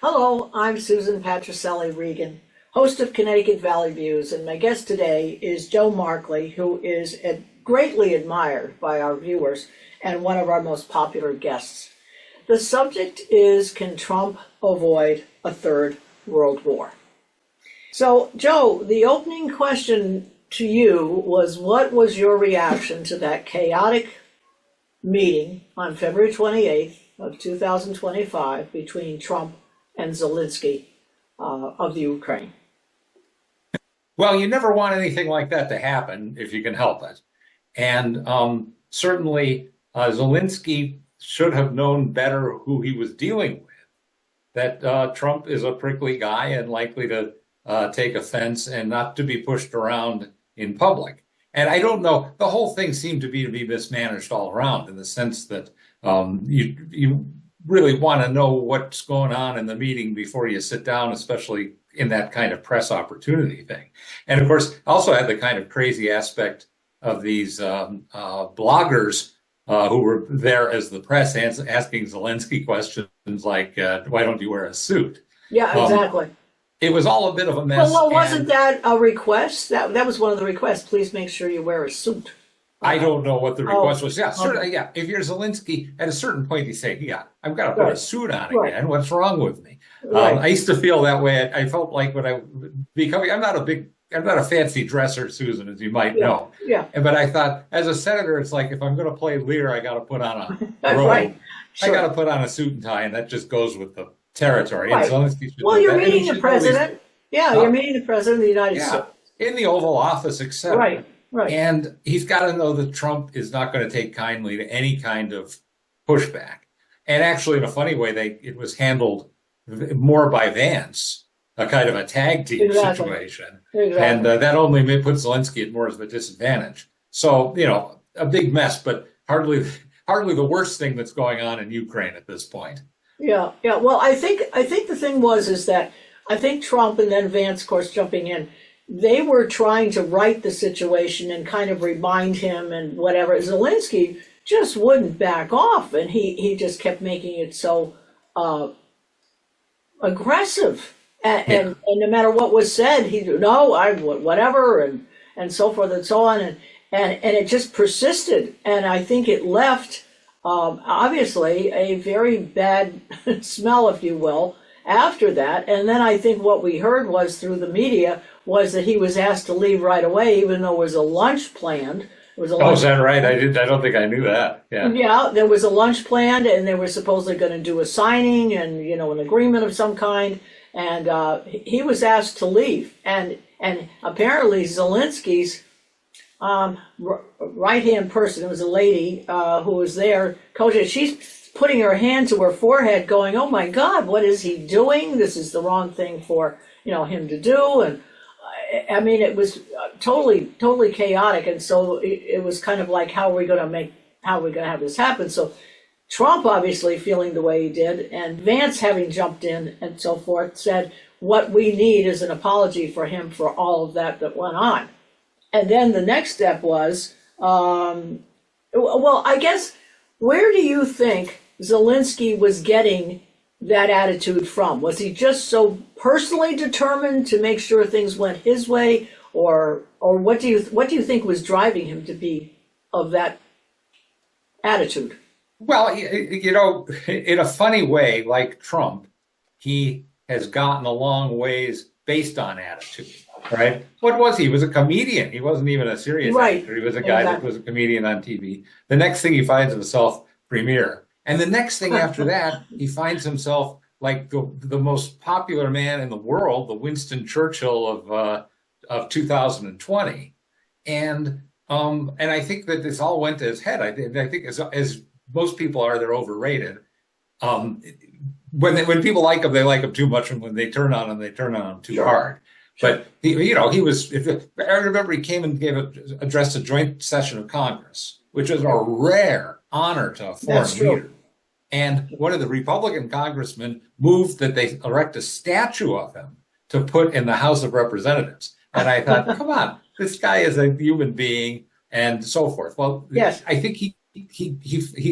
Hello, I'm Susan Patricelli Regan, host of Connecticut Valley Views, and my guest today is Joe Markley, who is greatly admired by our viewers and one of our most popular guests. The subject is, can Trump avoid a third world war? So, Joe, the opening question to you was, what was your reaction to that chaotic meeting on February 28th of 2025 between Trump and Zelensky of the Ukraine? Well, you never want anything like that to happen if you can help it. And certainly Zelensky should have known better who he was dealing with, that Trump is a prickly guy and likely to take offense and not to be pushed around in public. And I don't know, the whole thing seemed to be mismanaged all around, in the sense that you really want to know what's going on in the meeting before you sit down, especially in that kind of press opportunity thing. And of course, also had the kind of crazy aspect of these bloggers who were there as the press asking Zelensky questions like, why don't you wear a suit? Yeah, exactly. It was all a bit of a mess. Well, wasn't that a request? That was one of the requests. Please make sure you wear a suit. I don't know what the request was. Yeah, certainly, yeah. If you're Zelensky, at a certain point, you say, yeah, I've got to put a suit on again. What's wrong with me? I used to feel that way. I felt like when I becoming, I'm not a fancy dresser, Susan, as you might know. Yeah. But I thought, as a senator, it's like, if I'm going to play leader, I got to put on a robe. Right. Sure. I got to put on a suit and tie, and that just goes with the territory. Right. And Zelensky should well, do you're that. meeting the president. You're meeting the president of the United States. In the Oval Office, etc. Right. And he's got to know that Trump is not going to take kindly to any kind of pushback. And actually, in a funny way, it was handled more by Vance, a kind of a tag team situation. Exactly. And that only puts Zelensky at more of a disadvantage. So, a big mess, but hardly the worst thing that's going on in Ukraine at this point. Yeah. Well, I think the thing is that I think Trump and then Vance, of course, jumping in, they were trying to right the situation and kind of remind him and whatever. Zelensky just wouldn't back off, and he just kept making it so aggressive. And no matter what was said, whatever, and so forth and so on. And it just persisted. And I think it left, obviously, a very bad smell, if you will, after that. And then I think what we heard was through the media was that he was asked to leave right away, even though there was a lunch planned. Is that right? I don't think I knew that. Yeah, there was a lunch planned, and they were supposedly going to do a signing and an agreement of some kind. And he was asked to leave. And apparently Zelensky's right-hand person, it was a lady who was there, coaching. She's putting her hand to her forehead going, oh my God, what is he doing? This is the wrong thing for him to do. And I mean, it was totally chaotic. And so it was kind of like, how are we going to have this happen? So Trump obviously feeling the way he did, and Vance having jumped in and so forth, said what we need is an apology for him for all of that went on. And then the next step was, well, I guess, where do you think Zelensky was getting that attitude from? Was he just so personally determined to make sure things went his way, or what do you think was driving him to be of that attitude? Well, in a funny way, like Trump, he has gotten a long ways based on attitude, right? What was he? He was a comedian. He wasn't even a serious actor. He was a guy that was a comedian on TV. The next thing he finds himself premier. And the next thing after that, he finds himself like the most popular man in the world, the Winston Churchill of 2020. And I think that this all went to his head. I think as most people are, they're overrated. When people like him, they like him too much, and when they turn on him, they turn on him too hard. But he was. I remember he came and addressed a joint session of Congress, which is a rare honor to a foreign leader. And one of the Republican congressmen moved that they erect a statue of him to put in the House of Representatives. And I thought, come on, this guy is a human being, and so forth. Well, yes, I think he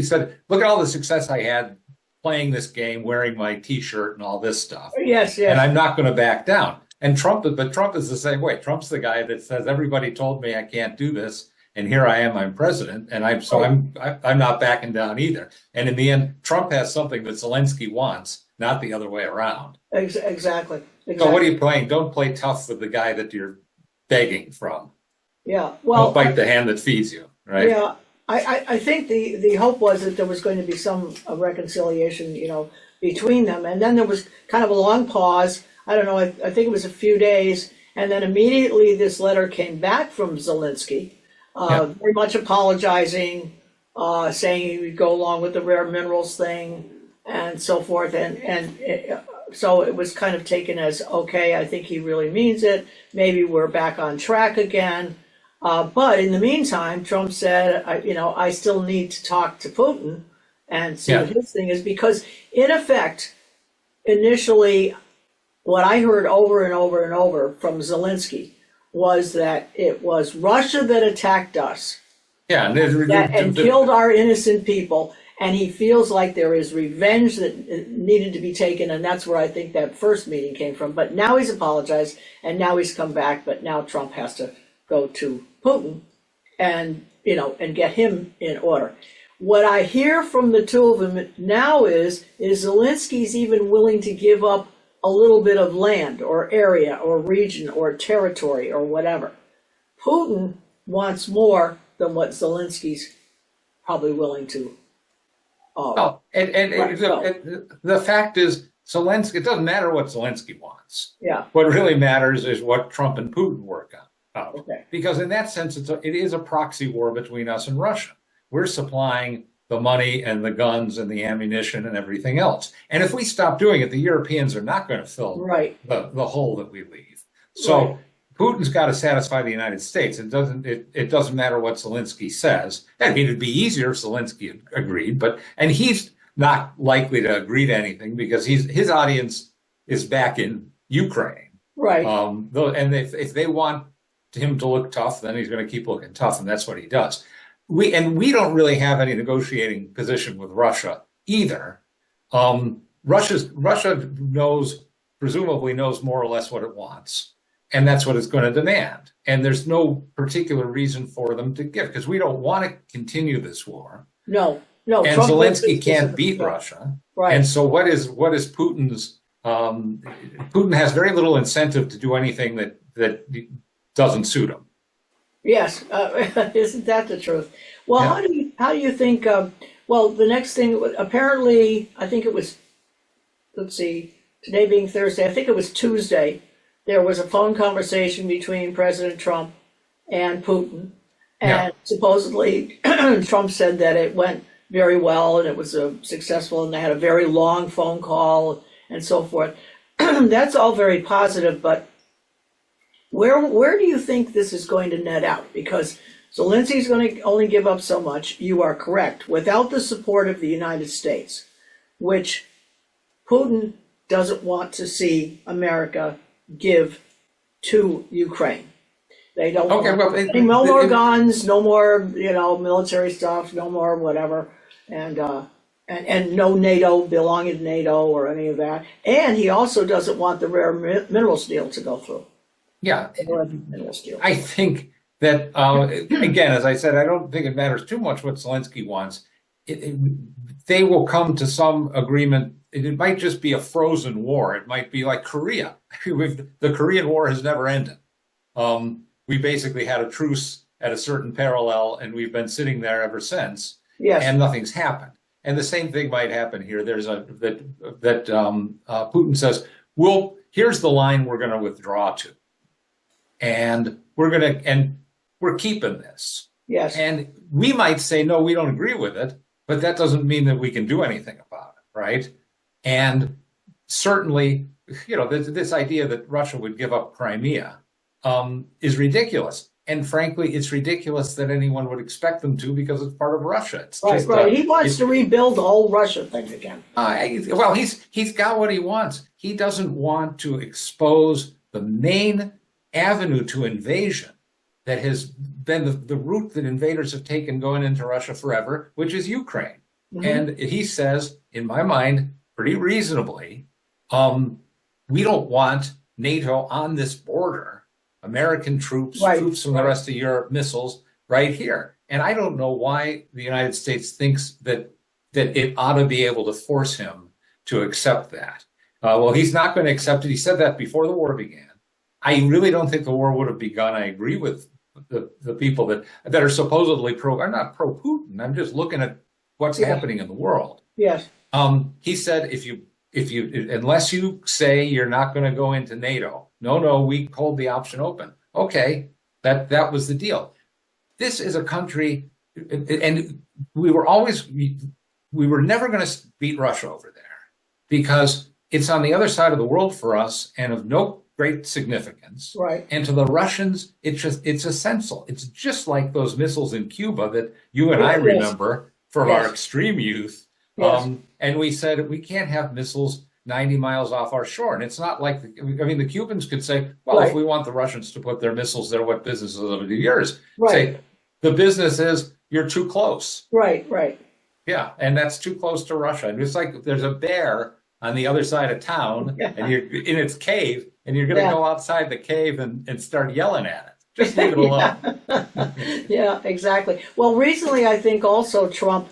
said, look at all the success I had playing this game, wearing my T-shirt and all this stuff. Yes, And yes. I'm not going to back down. And Trump is the same way. Trump's the guy that says everybody told me I can't do this, and here I am, I'm president, and I'm not backing down either. And in the end, Trump has something that Zelensky wants, not the other way around. Exactly. So what are you playing? Don't play tough with the guy that you're begging from. Yeah. Well, don't bite the hand that feeds you, right? Yeah. I think the hope was that there was going to be some reconciliation, between them. And then there was kind of a long pause. I don't know, I think it was a few days. And then immediately this letter came back from Zelensky, very much apologizing, saying he would go along with the rare minerals thing and so forth. So it was kind of taken as, okay, I think he really means it. Maybe we're back on track again. But in the meantime, Trump said, I still need to talk to Putin and see what his thing is, because in effect, initially, what I heard over and over and over from Zelensky was that it was Russia that attacked us and killed our innocent people. And he feels like there is revenge that needed to be taken. And that's where I think that first meeting came from. But now he's apologized and now he's come back. But now Trump has to go to Putin and get him in order. What I hear from the two of them now is Zelensky's even willing to give up a little bit of land or area or region or territory or whatever. Putin wants more than what Zelensky's probably willing to. The fact is, Zelensky, it doesn't matter what Zelensky wants. Yeah. What really matters is what Trump and Putin work on. Okay. Because in that sense, it is a proxy war between us and Russia. We're supplying the money and the guns and the ammunition and everything else. And if we stop doing it, the Europeans are not going to fill the hole that we leave. So Putin's got to satisfy the United States. It doesn't matter what Zelensky says. I mean, it'd be easier if Zelensky agreed, and he's not likely to agree to anything because his audience is back in Ukraine. Right. And if they want him to look tough, then he's going to keep looking tough, and that's what he does. We don't really have any negotiating position with Russia either. Russia presumably knows more or less what it wants, and that's what it's going to demand. And there's no particular reason for them to give, because we don't want to continue this war. No. And Trump Zelensky can't beat Russia. Right. And so what is Putin's? Putin has very little incentive to do anything that doesn't suit him. Yes, isn't that the truth? Well, how do you think? The next thing, apparently, I think it was. Let's see, today being Thursday, I think it was Tuesday. There was a phone conversation between President Trump and Putin, and supposedly Trump said that it went very well and it was successful, and they had a very long phone call and so forth. That's all very positive, but where do you think this is going to net out? Because Zelensky's going to only give up so much. You are correct. Without the support of the United States, which Putin doesn't want to see America give to Ukraine. They don't want no more guns, no more military stuff, no more whatever, and no NATO, belonging to NATO or any of that. And he also doesn't want the rare minerals deal to go through. Yeah, I think that, again, as I said, I don't think it matters too much what Zelensky wants. They will come to some agreement. It might just be a frozen war. It might be like Korea. The Korean War has never ended. We basically had a truce at a certain parallel, and we've been sitting there ever since, and nothing's happened. And the same thing might happen here. There's Putin says, well, here's the line we're going to withdraw to. And we're keeping this. Yes. And we might say, no, we don't agree with it, but that doesn't mean that we can do anything about it, right? And certainly, this idea that Russia would give up Crimea is ridiculous. And frankly, it's ridiculous that anyone would expect them to, because it's part of Russia. It's right. He wants to rebuild the whole Russia thing again. Well, he's got what he wants. He doesn't want to expose the main avenue to invasion that has been the route that invaders have taken going into Russia forever, which is Ukraine. And he says, in my mind, pretty reasonably, we don't want NATO on this border, American troops, troops from the rest of Europe, missiles right here. And I don't know why the United States thinks that it ought to be able to force him to accept that. Well, he's not going to accept it. He said that before the war began. I really don't think the war would have begun. I agree with the people that are supposedly I'm not pro-Putin. I'm just looking at what's happening in the world. Yes. He said, unless you say you're not going to go into NATO, no, we hold the option open. Okay, that was the deal. This is a country, and we were never going to beat Russia over there because it's on the other side of the world for us and of no great significance. Right. And to the Russians, it's essential. It's just like those missiles in Cuba that you and I remember from our extreme youth. Yes. And we said we can't have missiles 90 miles off our shore. And it's not like, the Cubans could say, well, if we want the Russians to put their missiles there, what business is it of yours? Say, the business is you're too close. Right. Yeah, and that's too close to Russia. And it's like there's a bear on the other side of town, and you're in its cave, and you're going to go outside the cave and start yelling at it. Just leave it alone. Yeah, exactly. Well, recently, I think also Trump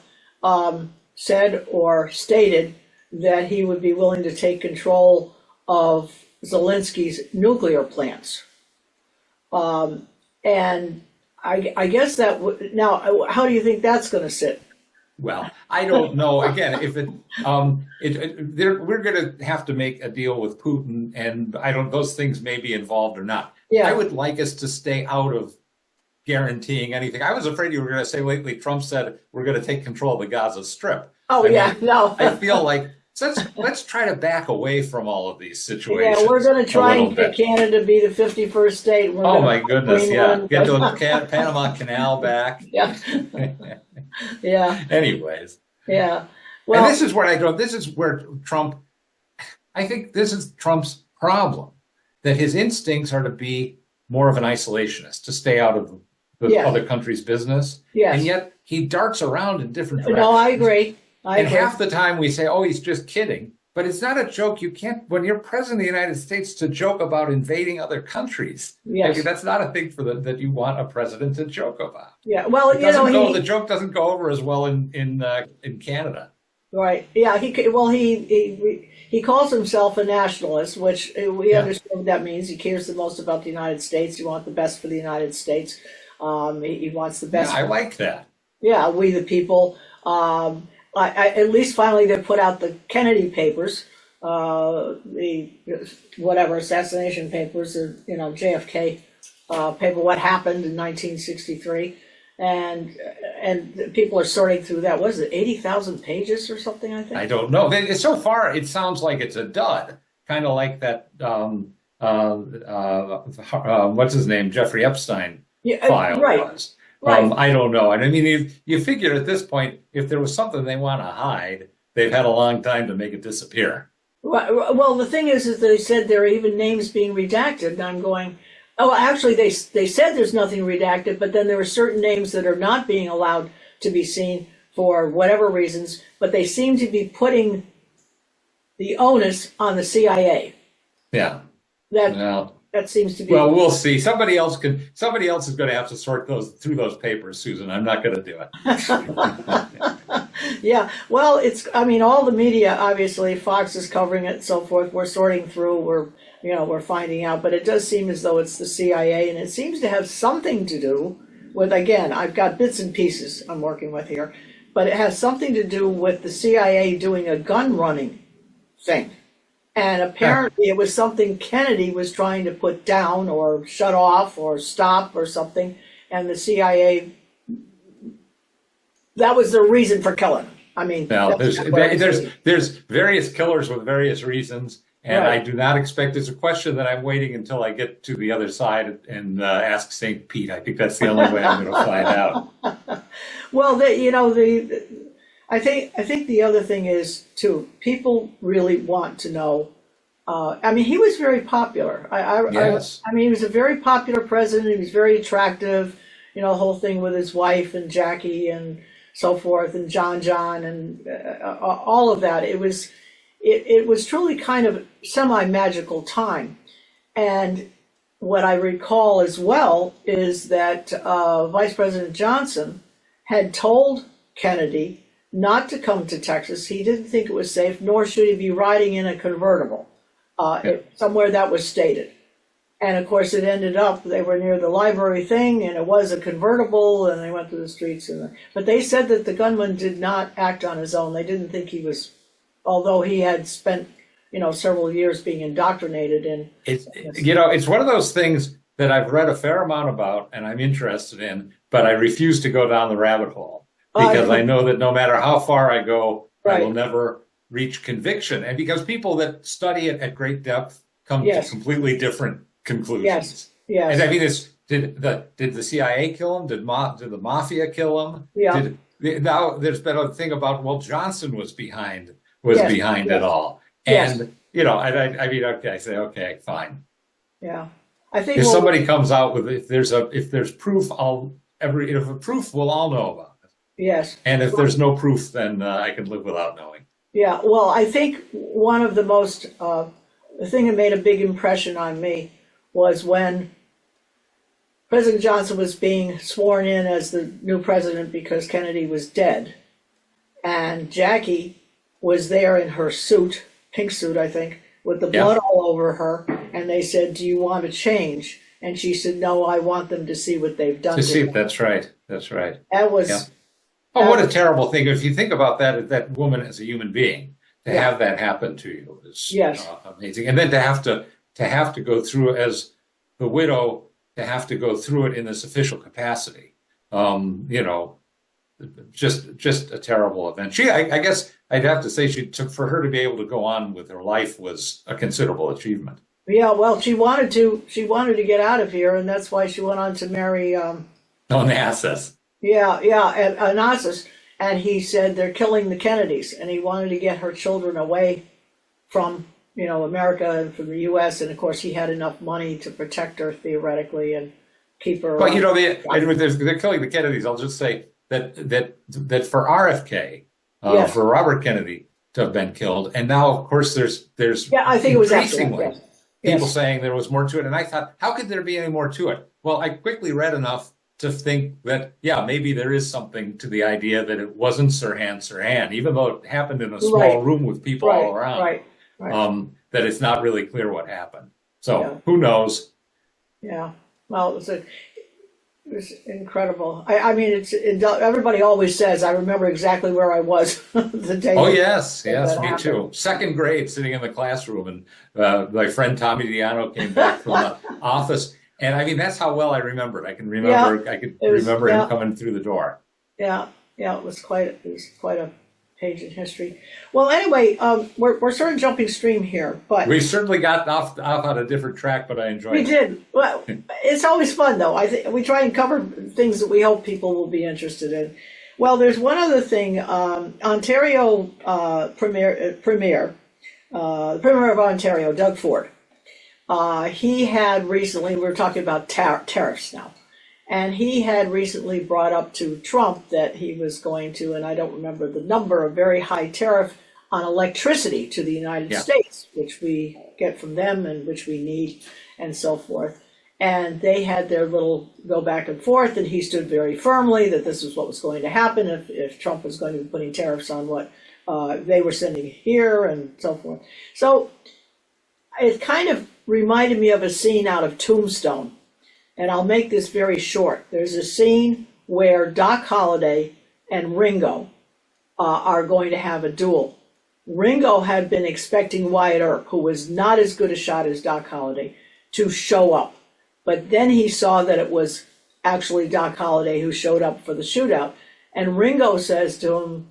said or stated that he would be willing to take control of Zelensky's nuclear plants. And I guess now, how do you think that's going to sit? Well, I don't know. Again, if we're going to have to make a deal with Putin, and those things may be involved or not. Yeah. I would like us to stay out of guaranteeing anything. I was afraid you were going to say lately, Trump said we're going to take control of the Gaza Strip. Oh, no. I feel like let's try to back away from all of these situations. Yeah, we're going to try and get Canada to be the 51st state. Oh, my goodness, yeah. Get the Panama Canal back. Yeah. Yeah. Anyways. Yeah. Well, and this is where Trump, I think this is Trump's problem, that his instincts are to be more of an isolationist, to stay out of the other country's business. Yes. And yet he darts around in different directions. No, I agree. Half the time we say, oh, he's just kidding. But it's not a joke. You can't, when you're president of the United States, to joke about invading other countries. Yes. That's not a thing that you want a president to joke about. Yeah, well, the joke doesn't go over as well in Canada. Right. Yeah. He calls himself a nationalist, which we understand what that means. He cares the most about the United States. He wants the best for the United States. He wants the best. Yeah, I like that. Yeah, we the people. At least finally they put out the Kennedy papers, the assassination papers, or JFK paper, what happened in 1963, and people are sorting through that. What is it, 80,000 pages or something? I think. I don't know. So far, it sounds like it's a dud, kind of like that. What's his name? Jeffrey Epstein file was. Right. I don't know. And I mean, you figure at this point, if there was something they want to hide, they've had a long time to make it disappear. Well, the thing is they said there are even names being redacted. And I'm going, oh, actually, they said there's nothing redacted, but then there are certain names that are not being allowed to be seen for whatever reasons, but they seem to be putting the onus on the CIA. Yeah. That seems to be. Well, we'll see. Somebody else is going to have to sort through those papers, Susan. I'm not going to do it. Yeah. Well, all the media, obviously, Fox is covering it and so forth. We're sorting through. We're finding out, but it does seem as though it's the CIA, and it seems to have something to do with, again, I've got bits and pieces I'm working with here, but it has something to do with the CIA doing a gun running thing. And apparently it was something Kennedy was trying to put down or shut off or stop or something. And the CIA, that was the reason for killing him. I mean, there's various killers with various reasons. And I do not expect, it's a question that I'm waiting until I get to the other side and ask St. Pete. I think that's the only way I'm going to find out. Well, I think the other thing is, too, people really want to know. He was very popular. Yes. He was a very popular president. He was very attractive, the whole thing with his wife and Jackie and so forth, and John, and all of that. It was truly kind of semi-magical time. And what I recall as well is that Vice President Johnson had told Kennedy not to come to Texas. He didn't think it was safe, nor should he be riding in a convertible. Somewhere that was stated. And of course, it ended up, they were near the library thing, and it was a convertible, and they went through the streets. But they said that the gunman did not act on his own. They didn't think he was, although he had spent, several years being indoctrinated in. It's one of those things that I've read a fair amount about, and I'm interested in, but I refuse to go down the rabbit hole because I know that no matter how far I go, I will never reach conviction. And because people that study it at great depth come to completely different conclusions. Yes. And I mean, did the CIA kill him? Did the mafia kill him? Yeah. Now there's been a thing about, well, Johnson was behind it all. And, I mean, okay, I say, okay, fine. Yeah. I think if somebody comes out with, if there's proof, if proof, we'll all know about it. Yes. And if there's no proof, then I can live without knowing. Yeah. Well, I think one of the most, the thing that made a big impression on me was when President Johnson was being sworn in as the new president because Kennedy was dead. And Jackie was there in her suit, pink suit, I think, with the blood all over her. And they said, "Do you want to change?" And she said, "No, I want them to see what they've done." That's right. That's right. That was. Oh, what a terrible thing. If you think about that woman as a human being, to have that happen to you is amazing. And then to have to go through as the widow, to have to go through it in this official capacity, just a terrible event. I guess I'd have to say for her to be able to go on with her life was a considerable achievement. Yeah, well, she wanted to get out of here, and that's why she went on to marry Onassis. And Onassis. And he said they're killing the Kennedys, and he wanted to get her children away from, America and from the U.S. And of course, he had enough money to protect her theoretically and keep her. But they're killing the Kennedys. I'll just say that for RFK, for Robert Kennedy to have been killed, and now of course there's I think it was increasingly people saying there was more to it, and I thought, how could there be any more to it? Well, I quickly read enough to think that, maybe there is something to the idea that it wasn't Sirhan, even though it happened in a small room with people all around, that it's not really clear what happened. So who knows? Yeah. Well, it was incredible. I mean, everybody always says, I remember exactly where I was the day. Oh, yes, me too. Second grade, sitting in the classroom, and my friend Tommy Diano came back from the office. And I mean, that's how well I remember it. I can remember. I could remember him coming through the door. Yeah. It was quite a page in history. Well, anyway, we're sort of jumping stream here, but we certainly got off on a different track. But I enjoyed it. We did. Well, it's always fun, though. I think we try and cover things that we hope people will be interested in. Well, there's one other thing. Ontario Premier of Ontario, Doug Ford. He had recently, we're talking about tariffs now, and he had recently brought up to Trump that he was going to, and I don't remember the number, a very high tariff on electricity to the United States, which we get from them and which we need, and so forth. And they had their little go back and forth, and he stood very firmly that this is what was going to happen if Trump was going to be putting tariffs on what they were sending here and so forth. So it kind of reminded me of a scene out of Tombstone, and I'll make this very short. There's a scene where Doc Holliday and Ringo are going to have a duel. Ringo had been expecting Wyatt Earp, who was not as good a shot as Doc Holliday, to show up. But then he saw that it was actually Doc Holliday who showed up for the shootout. And Ringo says to him,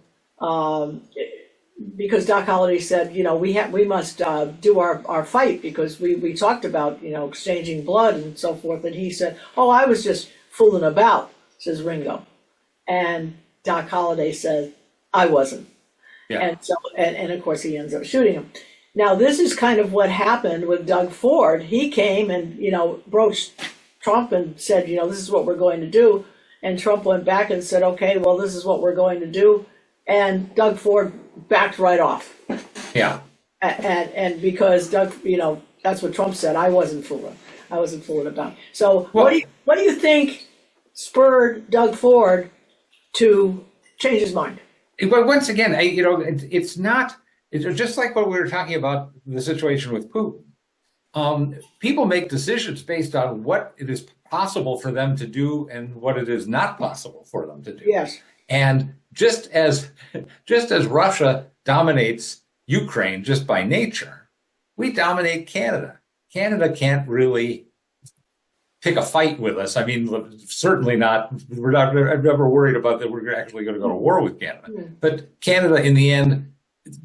because Doc Holliday said, we must do our fight because we talked about, exchanging blood and so forth. And he said, "Oh, I was just fooling about," says Ringo. And Doc Holliday said, "I wasn't." Yeah. And so, and of course he ends up shooting him. Now, this is kind of what happened with Doug Ford. He came and, broached Trump and said, this is what we're going to do. and Trump went back and said, okay, well, this is what we're going to do. And Doug Ford backed right off. Yeah. And because Doug, that's what Trump said. I wasn't fooling about it. So what do you think spurred Doug Ford to change his mind? But once again, it's not. It's just like what we were talking about the situation with Putin. People make decisions based on what it is possible for them to do and what it is not possible for them to do. Yes. And just as Russia dominates Ukraine just by nature, we dominate Canada. Canada can't really pick a fight with us. I mean, certainly not. I'm never worried about that we're actually going to go to war with Canada. Mm. But Canada, in the end,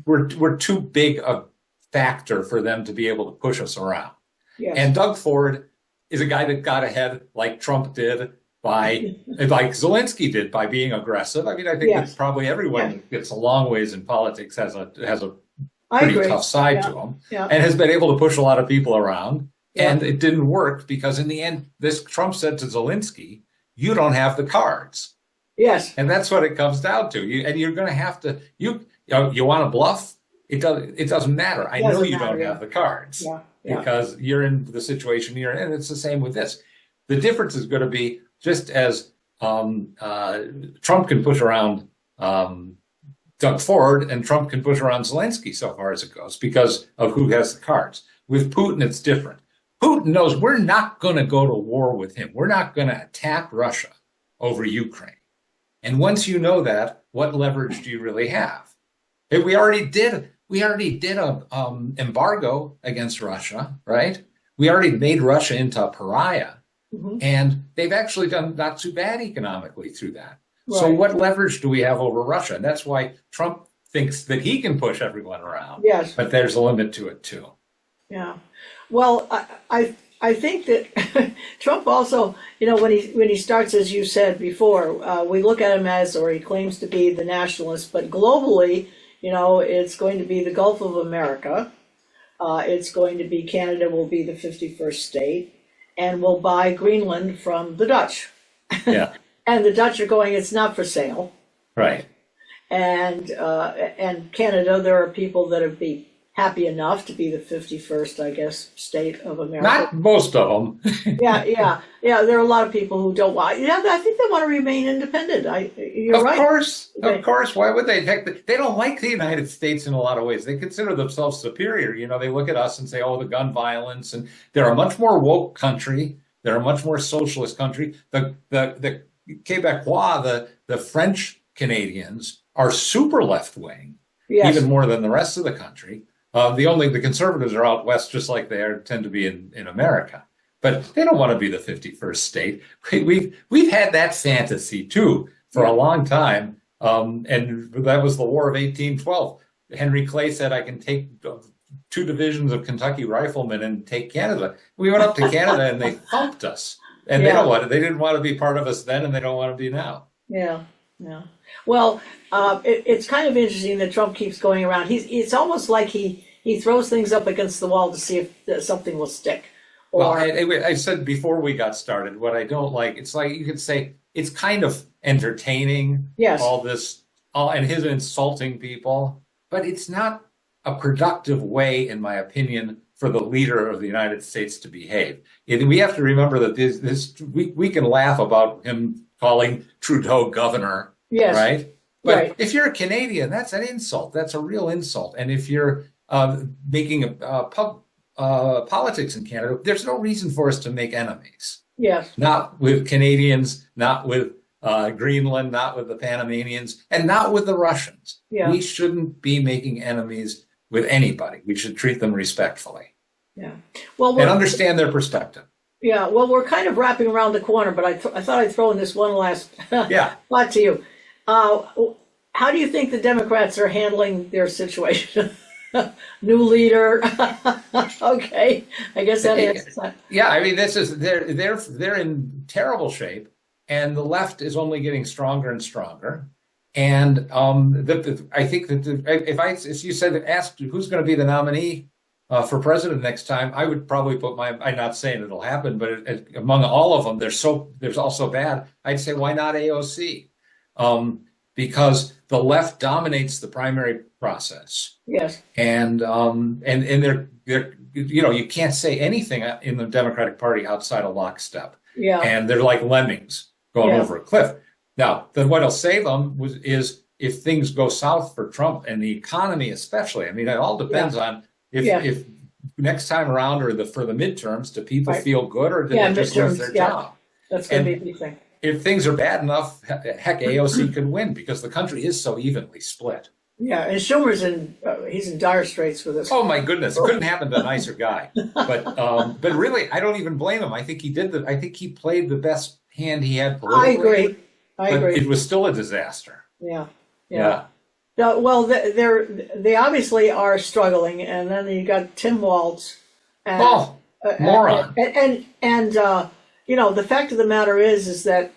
we're too big a factor for them to be able to push us around. Yes. And Doug Ford is a guy that got ahead like Trump did, like Zelensky did, by being aggressive. I mean, I think that probably everyone that gets a long ways in politics has a pretty tough side to him, and has been able to push a lot of people around. Yeah. And it didn't work because in the end, Trump said to Zelensky, "You don't have the cards." Yes, and that's what it comes down to. You're going to have to. You want to bluff? It doesn't matter. I know you don't have the cards because you're in the situation you're in. And it's the same with this. The difference is going to be just as Trump can push around Doug Ford, and Trump can push around Zelensky so far as it goes because of who has the cards. With Putin, it's different. Putin knows we're not going to go to war with him. We're not going to attack Russia over Ukraine. And once you know that, what leverage do you really have? We already did a embargo against Russia, right? We already made Russia into a pariah, and they've actually done not too bad economically through that. Right. So what leverage do we have over Russia? And that's why Trump thinks that he can push everyone around. Yes, but there's a limit to it too. Yeah. Well, I think that Trump also, when he starts, as you said before, we look at him as, or he claims to be, the nationalist, but globally, it's going to be the Gulf of America. It's going to be Canada will be the 51st state, and will buy Greenland from the Dutch. Yeah. And the Dutch are going, it's not for sale. Right. And Canada, there are people that would be happy enough to be the 51st, I guess, state of America. Not most of them. Yeah. There are a lot of people who don't want. I think they want to remain independent. You're right. Of course. Why would they? Heck, they don't like the United States in a lot of ways. They consider themselves superior. They look at us and say, "Oh, the gun violence," and they're a much more woke country. They're a much more socialist country. The Québécois, the French Canadians, are super left wing, even more than the rest of the country. The conservatives are out west, just like they tend to be in America, but they don't want to be the 51st state. We've had that fantasy too for a long time, and that was the War of 1812. Henry Clay said, "I can take 2 divisions of Kentucky riflemen and take Canada." We went up to Canada and they thumped us, and they didn't want to be part of us then, and they don't want to be now. Yeah. Well, it's kind of interesting that Trump keeps going around. It's almost like he throws things up against the wall to see if something will stick. Well, I said before we got started, what I don't like, it's like you could say it's kind of entertaining, all this, and his insulting people, but it's not a productive way, in my opinion, for the leader of the United States to behave. We have to remember that we can laugh about him calling Trudeau governor, right? But if you're a Canadian, that's an insult. That's a real insult. And if you're making politics in Canada, there's no reason for us to make enemies. Yes. Not with Canadians, not with Greenland, not with the Panamanians, and not with the Russians. Yeah. We shouldn't be making enemies with anybody. We should treat them respectfully. Yeah. And understand their perspective. Yeah, well, we're kind of wrapping around the corner, but I thought I'd throw in this one last thought to you. How do you think the Democrats are handling their situation? New leader. Okay, I guess that answers that. Yeah, I mean, they're in terrible shape, and the left is only getting stronger and stronger. And I think that if you said asked who's going to be the nominee for president next time, I would probably put I'm not saying it'll happen, but among all of them, there's also bad. I'd say, why not AOC? Because the left dominates the primary process. Yes. And they're you can't say anything in the Democratic Party outside of lockstep. Yeah. And they're like lemmings going over a cliff. Now, then what'll save them is if things go south for Trump and the economy especially. I mean, it all depends on if next time around or for the midterms, do people feel good or do they just lose their job? That's going to be a big thing. If things are bad enough, heck, AOC could win because the country is so evenly split. Yeah, and Schumer's he's in dire straits with this. Oh my goodness, it couldn't happen to a nicer guy. But really, I don't even blame him. I think he played the best hand he had politically. I agree. It was still a disaster. Yeah. No, well, they obviously are struggling, and then you got Tim Walz. Moron. And the fact of the matter is that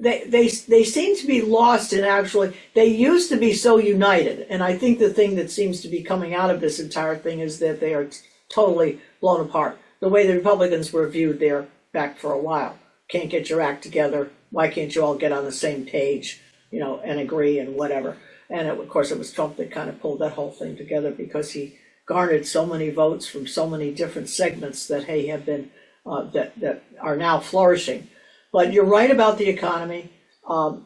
they seem to be lost in actually, they used to be so united. And I think the thing that seems to be coming out of this entire thing is that they are totally blown apart. The way the Republicans were viewed there back for a while. Can't get your act together. Why can't you all get on the same page, and agree and whatever. And of course, it was Trump that kind of pulled that whole thing together because he garnered so many votes from so many different segments that have been, that are now flourishing. But you're right about the economy.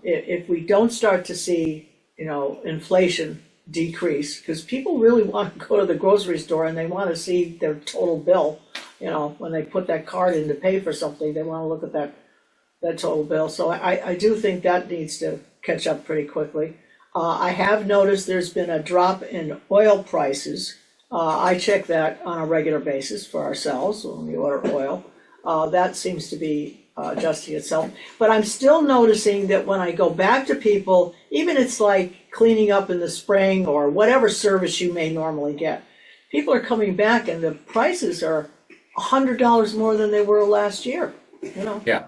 If we don't start to see, inflation decrease, because people really want to go to the grocery store and they want to see their total bill. When they put that card in to pay for something, they want to look at that total bill. So I do think that needs to catch up pretty quickly. I have noticed there's been a drop in oil prices. I check that on a regular basis for ourselves when we order oil. That seems to be adjusting itself. But I'm still noticing that when I go back to people, even it's like cleaning up in the spring or whatever service you may normally get, people are coming back and the prices are $100 more than they were last year. Yeah.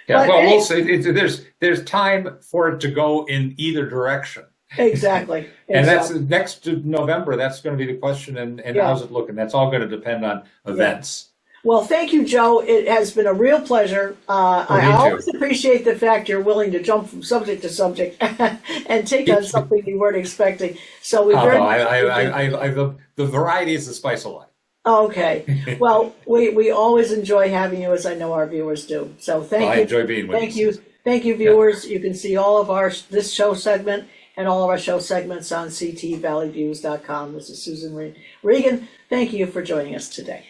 But well, also there's time for it to go in either direction. Exactly. And that's next November. That's going to be the question. And how's it looking? That's all going to depend on events. Well, thank you, Joe. It has been a real pleasure. I always appreciate the fact you're willing to jump from subject to subject and take on something you weren't expecting. So the variety is the spice of life. Okay. Well, we always enjoy having you, as I know our viewers do. So thank you. I enjoy being with you. Thank you, viewers. You can see all of this show segment and all of our show segments on ctvalleyviews.com. This is Susan Regan. Thank you for joining us today.